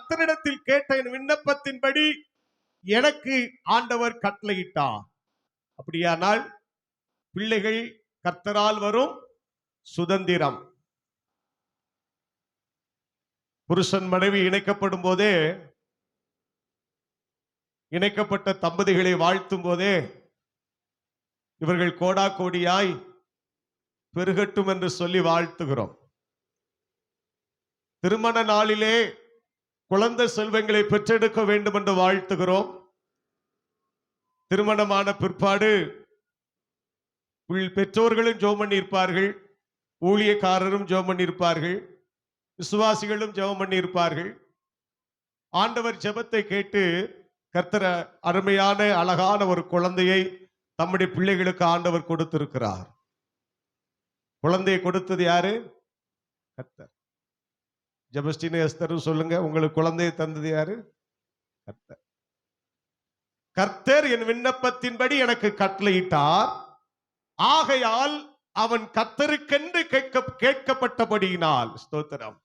கர்த்தரிடத்தில் கேட்ட என் விண்ணப்பத்தின்படி எனக்கு ஆண்டவர் கட்டளையிட்டார். அப்படியானால் பிள்ளைகள் கர்த்தரால் வரும் சுதந்திரம். புருஷன் மனைவி இணைக்கப்படும் போதே, இணைக்கப்பட்ட தம்பதிகளை வாழ்த்தும் போதே இவர்கள் கோடா கோடியாய் பெருகட்டும் என்று சொல்லி வாழ்த்துகிறோம். திருமண நாளிலே குழந்தை செல்வங்களை பெற்றெடுக்க வேண்டும் என்று வாழ்த்துகிறோம். திருமணமான பிற்பாடு பெற்றோர்களும் ஜெபம் பண்ணியிருப்பார்கள், ஊழியக்காரரும் ஜெபம் பண்ணியிருப்பார்கள், விசுவாசிகளும் ஜெபம் பண்ணியிருப்பார்கள். ஆண்டவர் ஜெபத்தை கேட்டு கர்த்தர் அருமையான அழகான ஒரு குழந்தையை தம்முடைய பிள்ளைகளுக்கு ஆண்டவர் கொடுத்திருக்கிறார். குழந்தையை கொடுத்தது யாரு? கர்த்தர். ஜெபஸ்டின் எஸ்தரும் சொல்லுங்க, உங்களுக்கு குழந்தையை தந்தது யாரு? கர்த்தர். கர்த்தர் என் விண்ணப்பத்தின்படி எனக்கு கட்டளையிட்டார், ஆகையால் அவன் கர்த்தருக்கென்று கேட்கப்பட்டபடியினால். ஸ்தோத்திரம்.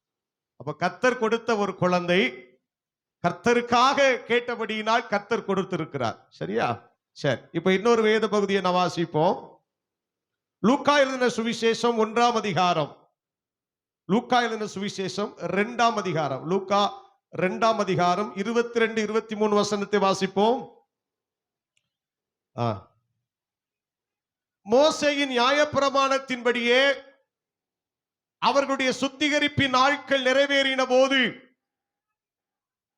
அப்ப கர்த்தர் கொடுத்த ஒரு குழந்தை கர்த்தருக்காக கேட்டபடியினால் கர்த்தர் கொடுத்திருக்கிறார். சரியா? சரி, இப்ப இன்னொரு வேத பகுதியை நான் வாசிப்போம். லூக்கா எழுதின சுவிசேஷம் 1ஆம் அதிகாரம். லூக்கா எழுதின சுவிசேஷம் 2ஆம் அதிகாரம். லூக்கா 2ஆம் அதிகாரம் 22, 23 வசனத்தை வாசிப்போம். மோசேயின் நியாயப்பிரமாணத்தின்படியே அவர்களுடைய சுத்திகரிப்பின் நாட்கள் நிறைவேறின போது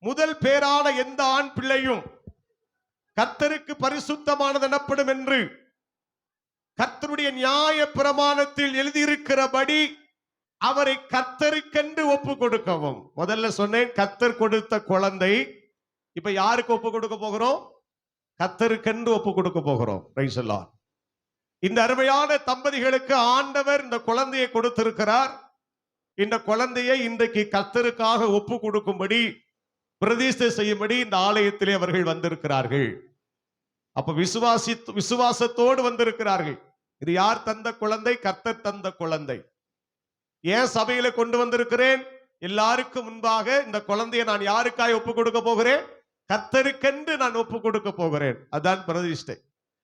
முதல் பேரான எந்த ஆண் பிள்ளையும் கர்த்தருக்கு பரிசுத்தமானது எனப்படும் என்று கர்த்தருடைய நியாயப்பிரமாணத்தில் எழுதியிருக்கிறபடி அவரை கர்த்தருக்கென்று ஒப்பு கொடுக்கவும். முதல்ல சொன்னேன், கர்த்தர் கொடுத்த குழந்தை இப்ப யாருக்கு ஒப்பு கொடுக்க போகிறோம்? கர்த்தருக்கென்று ஒப்பு கொடுக்க போகிறோம். Praise the Lord. இந்த அருமையான தம்பதிகளுக்கு ஆண்டவர் இந்த குழந்தையை கொடுத்திருக்கிறார். இந்த குழந்தையை இன்றைக்கு கர்த்தருக்காக ஒப்பு கொடுக்கும்படி, பிரதிஷ்டை செய்யும்படி இந்த ஆலயத்திலே அவர்கள் வந்திருக்கிறார்கள். அப்ப விசுவாசத்தோடு வந்திருக்கிறார்கள். இது யார் தந்த குழந்தை? கர்த்தர் தந்த குழந்தை. ஏன் சபையில கொண்டு வந்திருக்கிறேன்? எல்லாருக்கும் முன்பாக இந்த குழந்தையை நான் யாருக்காய் ஒப்பு கொடுக்க போகிறேன்? கர்த்தருக்கென்று நான் ஒப்பு கொடுக்க போகிறேன். அதான் பிரதிஷ்டை.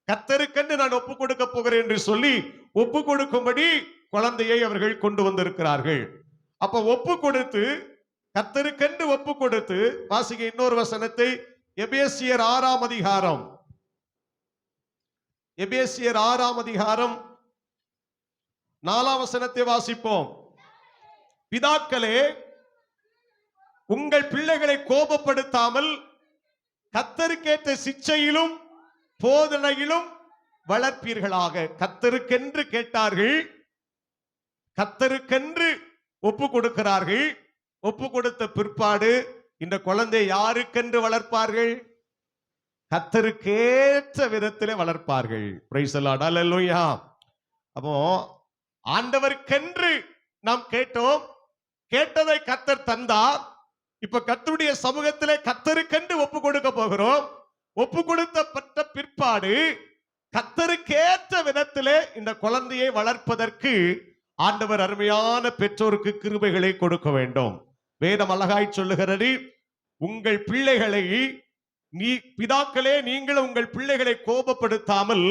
கர்த்தருக்கென்று நான் ஒப்பு கொடுக்க போகிறேன் என்று சொல்லி ஒப்பு கொடுக்கும்படி குழந்தையை அவர்கள் கொண்டு வந்திருக்கிறார்கள். அப்ப ஒப்பு கொடுத்து, கர்த்தருக்கென்று ஒப்பு கொடுத்து, வாசிக்க இன்னொரு வசனத்தை, எபேசியர் 6ஆம் அதிகாரம். எபேசியர் 6ஆம் அதிகாரம் 4ஆம் வசனத்தை வாசிப்போம். பிதாக்களே, உங்கள் பிள்ளைகளை கோபப்படுத்தாமல் கர்த்தருக்கேற்ற சிட்சையிலும் போதனையிலும் வளர்ப்பீர்களாக. கர்த்தருக்கென்று கேட்டார்கள், கர்த்தருக்கென்று ஒப்பு கொடுக்கிறார்கள். ஒப்பு கொடுத்த பிற்பாடு இந்த குழந்தை யாருக்கென்று வளர்ப்பார்கள்? கர்த்தருக்கேற்ற விதத்திலே வளர்ப்பார்கள். Praise the Lord. அல்லேலூயா. அப்போ ஆண்டவருக்கென்று நாம் கேட்டோம், கேட்டதை கர்த்தர் தந்தார். இப்ப கர்த்தருடைய சமூகத்திலே கர்த்தருக்கென்று ஒப்பு கொடுக்க போகிறோம். ஒப்பு கொடுக்கப்பட்ட பிற்பாடு கர்த்தருக்கேற்ற விதத்திலே இந்த குழந்தையை வளர்ப்பதற்கு ஆண்டவர் அருமையான பெற்றோருக்கு கிருபைகளை கொடுக்க வேண்டும். வேதம் அழகாய் சொல்லுகிறது, உங்கள் பிள்ளைகளை பிதாக்களே, நீங்கள் உங்கள் பிள்ளைகளை கோபப்படுத்தாமல்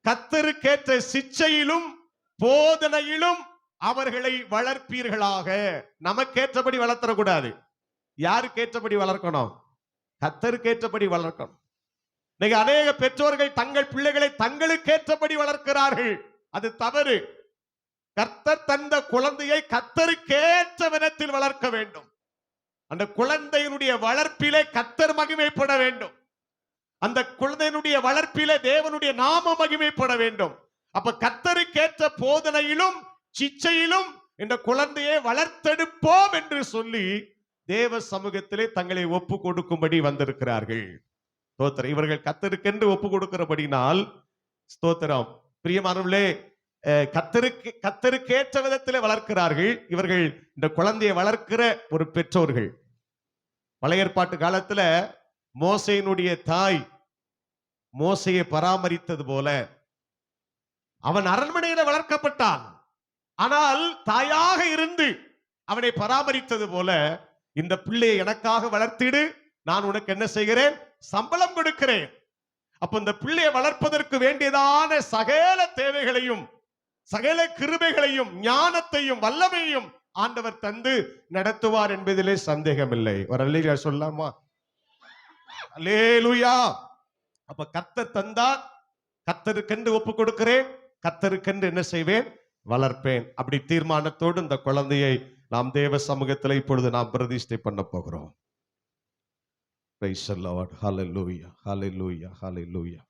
கர்த்தருக்கேற்ற சிட்சையிலும் போதனையிலும் அவர்களை வளர்ப்பீர்களாக. நமக்கேற்றபடி வளர்த்தரக்கூடாது. யாருக்கேற்றபடி வளர்க்கணும்? கர்த்தருக்கேற்றபடி வளர்க்கணும். இன்னைக்கு அநேக பெற்றோர்கள் தங்கள் பிள்ளைகளை தங்களுக்கேற்றபடி வளர்க்கிறார்கள். அது தவறு. கர்த்தர் தந்த குழந்தையை கர்த்தருக்கேற்ற விதத்தில் வளர்க்க வேண்டும். அந்த குழந்தையினுடைய வளர்ப்பிலே கர்த்தர் மகிமைப்பட வேண்டும். அந்த குழந்தையினுடைய வளர்ப்பிலே தேவனுடைய நாம மகிமைப்பட வேண்டும். அப்ப கர்த்தருக்கேற்ற போதனையிலும் சிச்சையிலும் இந்த குழந்தையை வளர்த்தெடுப்போம் என்று சொல்லி தேவ சமூகத்திலே தங்களை ஒப்பு கொடுக்கும்படி வந்திருக்கிறார்கள். ஸ்தோத்திரம். இவர்கள் கர்த்தருக்கென்று ஒப்பு கொடுக்கிறபடினால் ஸ்தோத்திரம். பிரியமானவர்களே, கர்த்தருக்கேற்ற விதத்திலே வளர்க்கிறார்கள். இவர்கள் இந்த குழந்தையை வளர்க்கிற ஒரு பெற்றோர்கள். பழைய ஏற்பாட்டு காலத்துல மோசேயினுடைய தாய் மோசேயை பராமரித்தது போல, அவன் அரண்மனையில வளர்க்கப்பட்டான். ஆனால் தாயாக இருந்து அவனை பராமரித்தது போல இந்த பிள்ளையை எனக்காக வளர்த்திடு, நான் உனக்கு என்ன செய்கிறேன்? சம்பளம் கொடுக்கிறேன். அப்ப இந்த பிள்ளையை வளர்ப்பதற்கு வேண்டியதான சகல தேவைகளையும், சகல கிருபைகளையும், ஞானத்தையும், வல்லமையும் ஆண்டவர் தந்து நடத்துவார் என்பதிலே சந்தேகமில்லை. ஒரு அல்லேலூயா சொல்லலாமா? அல்லேலூயா. அப்ப கர்த்தர் தந்தார், கர்த்தருக்கென்று ஒப்பு கொடுக்கிறேன், கர்த்தருக்கென்று என்ன செய்வேன்? வளர்ப்பேன். அப்படி தீர்மானத்தோடு இந்த குழந்தையை நாம் தேவ சமூகத்தில் இப்பொழுது நாம் பிரதிஷ்டை பண்ண போகிறோம். Praise the Lord. Hallelujah. Hallelujah. Hallelujah.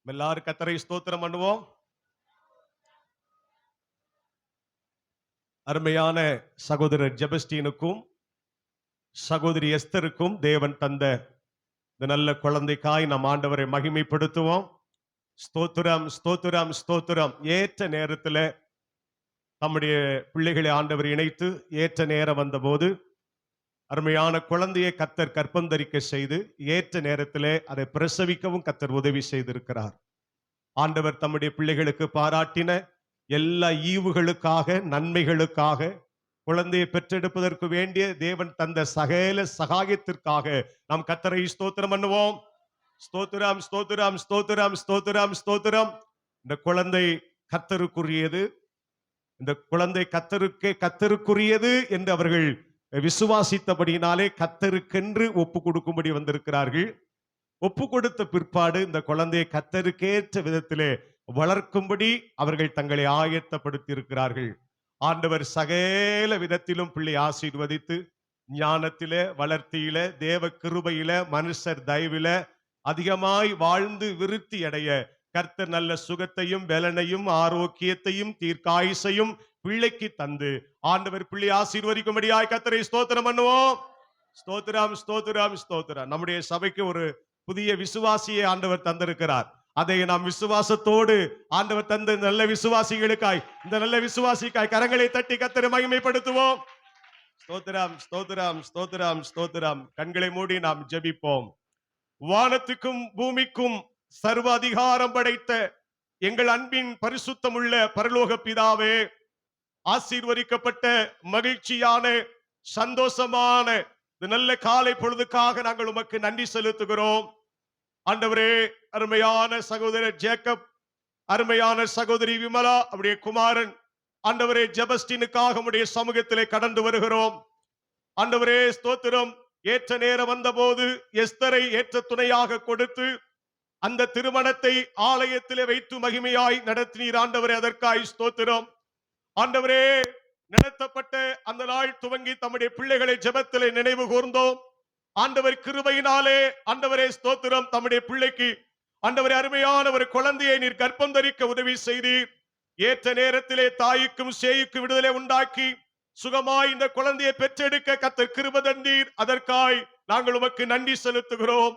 எல்லாரும் கர்த்தரை ஸ்தோத்திரம் பண்ணுவோம். அருமையான சகோதரர் ஜெபஸ்டீனுக்கும் சகோதரி எஸ்தருக்கும் தேவன் தந்த இந்த நல்ல குழந்தைக்காய் நம் ஆண்டவரை மகிமைப்படுத்துவோம். ஸ்தோத்திரம், ஸ்தோத்திரம், ஸ்தோத்திரம். ஏற்ற நேரத்தில் நம்முடைய பிள்ளைகளை ஆண்டவர் இணைத்து ஏற்ற நேரம் வந்தபோது அருமையான குழந்தையை கர்த்தர் கற்பந்தரிக்க செய்து ஏற்ற நேரத்தில் அதை பிரசவிக்கவும் கர்த்தர் உதவி செய்திருக்கிறார். ஆண்டவர் தம்முடைய பிள்ளைகளுக்கு பாராட்டின எல்லா ஈவுகளுக்காக, நன்மைகளுக்காக, குழந்தையை பெற்றெடுப்பதற்கு வேண்டிய தேவன் தந்த சகல சகாயத்திற்காக நாம் கர்த்தரை ஸ்தோத்திரம் பண்ணுவோம். ஸ்தோத்திரம், ஸ்தோத்திரம், ஸ்தோத்திரம், ஸ்தோத்திரம், ஸ்தோத்திரம். இந்த குழந்தை கர்த்தருக்குரியது, இந்த குழந்தை கர்த்தருக்குரியது என்று அவர்கள் விசுவாசித்தபடியினாலே கர்த்தருக்கென்று ஒப்பு கொடுக்கும்படி வந்திருக்கிறார்கள். ஒப்பு கொடுத்த பிற்பாடு இந்த குழந்தையை கர்த்தருக்கேற்ற விதத்திலே வளர்க்கும்படி அவர்கள் தங்களை ஆயத்தப்படுத்தி இருக்கிறார்கள். ஆண்டவர் சகல விதத்திலும் பிள்ளை ஆசீர்வதித்து ஞானத்திலே, வளர்த்தியில, தேவ கிருபையில, மனுஷர் தயவில அதிகமாய் வாழ்ந்து விருத்தி அடைய கர்த்தர் நல்ல சுகத்தையும், பலனையும், ஆரோக்கியத்தையும், தீர்க்காயுசையும் பிள்ளைக்கு தந்து ஆண்டவர் பிள்ளை ஆசீர்வதிக்கும்படியாய் கர்த்தரை ஸ்தோத்திரம் பண்ணுவோம். ஸ்தோத்திரம், ஸ்தோத்திரம், ஸ்தோத்திரம். நம்முடைய சபைக்கு ஒரு புதிய விசுவாசியை ஆண்டவர் தந்திருக்கிறார். அதை நாம் விசுவாசத்தோடு ஆண்டவர் தந்த நல்ல விசுவாசிகளுக்காய், இந்த நல்ல விசுவாசிக்காய் கரங்களை தட்டி கர்த்தரை மகிமைப்படுத்துவோம். ஸ்தோத்திரம், ஸ்தோத்திரம், ஸ்தோத்திரம், ஸ்தோத்திரம். கண்களை மூடி நாம் ஜெபிப்போம். வானத்துக்கும் பூமிக்கும் சர்வ அதிகாரம் படைத்த எங்கள் அன்பின் பரிசுத்தமுள்ள பரலோக பிதாவே, ஆசீர்வதிக்கப்பட்ட மகிழ்ச்சியான சந்தோஷமான இந்த நல்ல காலை பொழுதுக்காக நாங்கள் உமக்கு நன்றி செலுத்துகிறோம். ஆண்டவரே, அருமையான சகோதரர் ஜேக்கப், அருமையான சகோதரி விமலா, அவருடைய குமாரன் ஆண்டவரே ஜெபஸ்டீனுக்காக உம்முடைய சமூகத்திலே கடந்து வருகிறோம். ஆண்டவரே ஸ்தோத்திரம். ஏற்ற நேரம் வந்தபோது எஸ்தரை ஏற்ற துணையாக கொடுத்து அந்த திருமணத்தை ஆலயத்திலே வைத்து மகிமையாய் நடத்தினீர். ஆண்டவரே, அதற்காய் ஸ்தோத்திரம். ஆண்டவரே, நடத்தப்பட்ட அந்த நாள் துவங்கி தம்முடைய பிள்ளைகளை ஜெபத்திலே நினைவு கூர்ந்தோம். ஆண்டவர் கிருபையினாலே ஆண்டவரே ஸ்தோத்திரம், தம்முடைய பிள்ளைக்கு ஆண்டவரே அருமையான ஒரு குழந்தையை நீர் கர்ப்பம் தரிக்க உதவி செய்தீர். ஏற்ற நேரத்திலே தாய்க்கும் சேய்க்கும் விடுதலை உண்டாக்கி சுகமாய் இந்த குழந்தையை பெற்றெடுக்க கர்த்தர் கிருபை தந்தீர். அதற்காய் நாங்கள் உமக்கு நன்றி செலுத்துகிறோம்.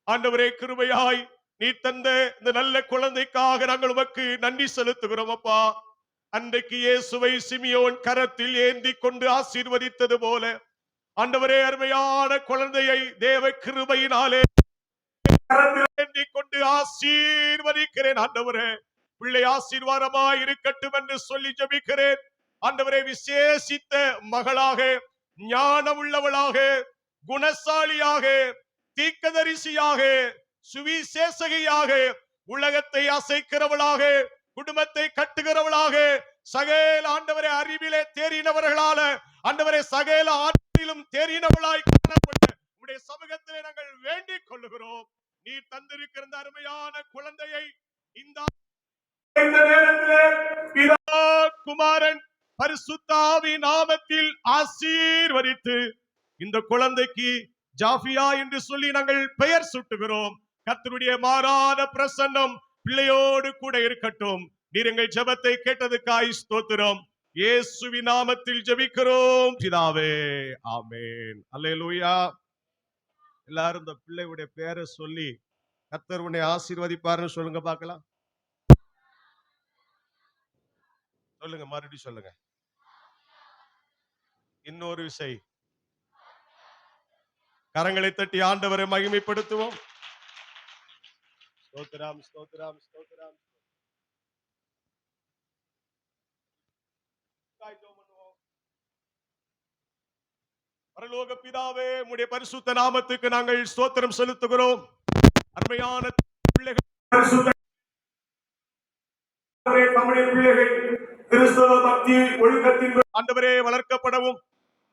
ஆண்டவரே, கிருபையாய் நீ தந்த இந்த நல்ல குழந்தைக்காக நாங்கள் உமக்கு நன்றி செலுத்துகிறோம். அப்பா, அன்றைக்கு இயேசுவை சிமியோன் கரத்தில் ஏந்தி கொண்டு ஆசீர்வதித்தது போல ஆண்டவரே அருமையான குழந்தையை தேவ கிருபையினாலே ஏந்தி கொண்டு ஆசீர்வதிக்கிறேன். ஆண்டவரே, பிள்ளை ஆசீர்வாதமாய் இருக்கட்டும் என்று சொல்லி ஜெபிக்கிறேன். ஆண்டவரே, விசேஷித்த மகளாக, ஞானம் உள்ளவளாக, குணசாலியாக, தீர்க்கதரிசியாக, சுவிசேஷகியாக, உலகத்தை அசைக்கிறவளாக, குடும்பத்தை கட்டுகிறவளாக, சகல ஆண்டவரே அறிவிலே தேறினவர்களால ஆண்டவரே சகல ஆற்றிலும் தேறினவளாய் காணப்பட்ட உம்முடைய சமூகத்திலே நாங்கள் வேண்டிக் கொள்ளுகிறோம். நீ தந்திருக்கிற அருமையான குழந்தையை இந்த நேரத்திலே பிதா, குமாரன், பரிசுத்த ஆவி நாமத்தில் ஆசீர்வதித்து இந்த குழந்தைக்கு ஜாஃபியா என்று சொல்லி நாங்கள் பெயர் சூட்டுகிறோம். கர்த்தருடைய மாறாத பிரசன்னம் பிள்ளையோடு கூட இருக்கட்டும். நீர் எங்கள் ஜெபத்தை கேட்டதுக்காய் ஸ்தோத்திரம். இயேசுவின் நாமத்தில் ஜெபிக்கிறோம் பிதாவே, ஆமென். அல்லேலூயா. எல்லாரும் இந்த பிள்ளையுடைய பெயரை சொல்லி கர்த்தர் உன்னை ஆசீர்வதிப்பார்னு சொல்லுங்க பார்க்கலாம். சொல்லுங்க, மறுபடியும் சொல்லுங்க. இன்னொரு விசை. கரங்களை தட்டி ஆண்டவரை மகிமைப்படுத்துவோம். ஸ்தோத்திரம், ஸ்தோத்திரம், ஸ்தோத்திரம். பரலோக பிதாவே, உம்முடைய பரிசுத்த நாமத்துக்கு நாங்கள் ஸ்தோத்திரம் செலுத்துகிறோம். அருமையான பிள்ளைகள், பரிசுத்த நம்முடைய பிள்ளைகள் கிறிஸ்தவ பக்தி ஒழுக்கத்தின் ஆண்டவரே வளர்க்கப்படவும்,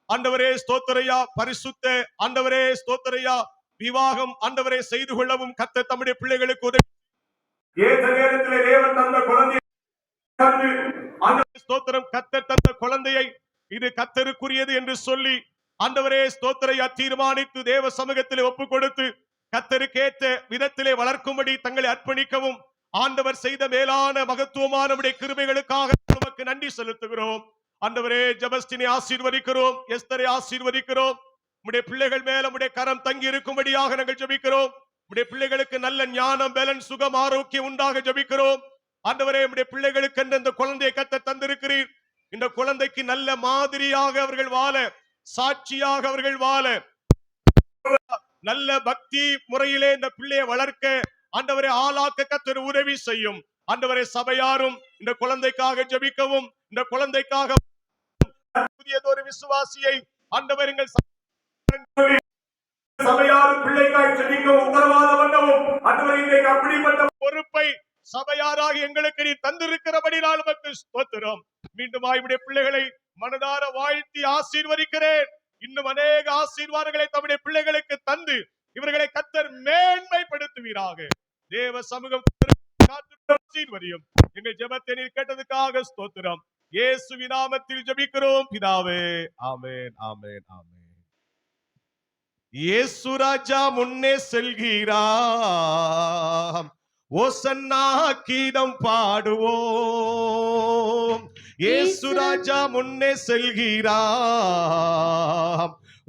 ஆண்டவரே ஸ்தோத்திரையா, பரிசுத்த ஆண்டவரே ஸ்தோத்திரையா, விவாகம் ஆண்டவரே செய்து கொள்ளவும் கர்த்தர் தம்முடைய பிள்ளைகளுக்கு உதவி. ஏற்ற நேரத்திலே தேவன் தந்த குழந்தையை ஸ்தோத்திரம், கர்த்தர் தந்த குழந்தையை இது கர்த்தருக்குரியது என்று சொல்லி ஆண்டவரே ஸ்தோத்திரையா தீர்மானித்து தேவ சமூகத்திலே ஒப்பு கொடுத்து கர்த்தருக்கேற்ற விதத்திலே வளர்க்கும்படி தங்களை அர்ப்பணிக்கவும் ஆண்டவர் செய்த மேலான மகத்துவமான கிருபைகளுக்காக நமக்கு நன்றி செலுத்துகிறோம். ஆண்டவரே ஜெபஸ்டினை ஆசீர்வதிக்கிறோம், எஸ்தரை ஆசீர்வதிக்கிறோம். உம்முடைய பிள்ளைகள் மேல உம்முடைய கரம் தங்கி இருக்கும்படியாக நாங்கள் ஜெபிக்கிறோம். உம்முடைய பிள்ளைகளுக்கு நல்ல ஞானம், பலன், சுகம், ஆரோக்கியம் உண்டாக ஜெபிக்கிறோம். ஆண்டவரே உம்முடைய பிள்ளைகளுக்கு இந்த குழந்தையை கர்த்தர் தந்திருக்கிறீர். இந்த குழந்தைக்கு நல்ல மாதிரியாக அவர்கள் வாழ, சாட்சியாக அவர்கள் வாழ, நல்ல பக்தி முறையிலே இந்த பிள்ளையை வளர்க்க ஆண்டவரே ஆளாக்க கர்த்தர் உதவி செய்யும். ஆண்டவரே சபையாரும் இந்த குழந்தைக்காக ஜெபிக்கவும், இந்த குழந்தைக்காக புதியதொரு விசுவாசியை ஆண்டவர் எங்கள் சபையாரும் பிள்ளைக்காய் ஜெபிக்கவும் உத்தரவாதம் பண்ணவும் ஆண்டவரே இன்றைக்கு அப்படிப்பட்ட பொறுப்பை சபையாராக எங்களுக்கு நீ தந்திருக்கிறபடினால் உமக்கு ஸ்தோத்திரம். மீண்டும் ஆய்வுடைய பிள்ளைகளை மனதார வாழ்த்தி ஆசீர்வதிக்கிறேன். இன்னும் அநேக ஆசீர்வாதங்களை தம்முடைய பிள்ளைகளுக்கு தந்து இவர்களை கர்த்தர் மேன்மைப்படுத்துவீராக. தேவ சமூகம் ஆசீர்வதியும். எங்கள் ஜெபத்தை நீர் கேட்டதுக்காக ஸ்தோத்திரம். இயேசுவின் நாமத்தில் ஜெபிக்கிறோம் பிதாவே, ஆமென், ஆமென், ஆமென். இயேசு ராஜா முன்னே செல்கிறார், ஓசன்னா கீதம் பாடுவோம். இயேசு ராஜா முன்னே செல்கிறார்,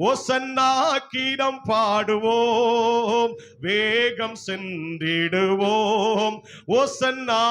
ஓசன்னா கீதம் பாடுவோம். வேகம் சென்றிடுவோம், ஓசன்னா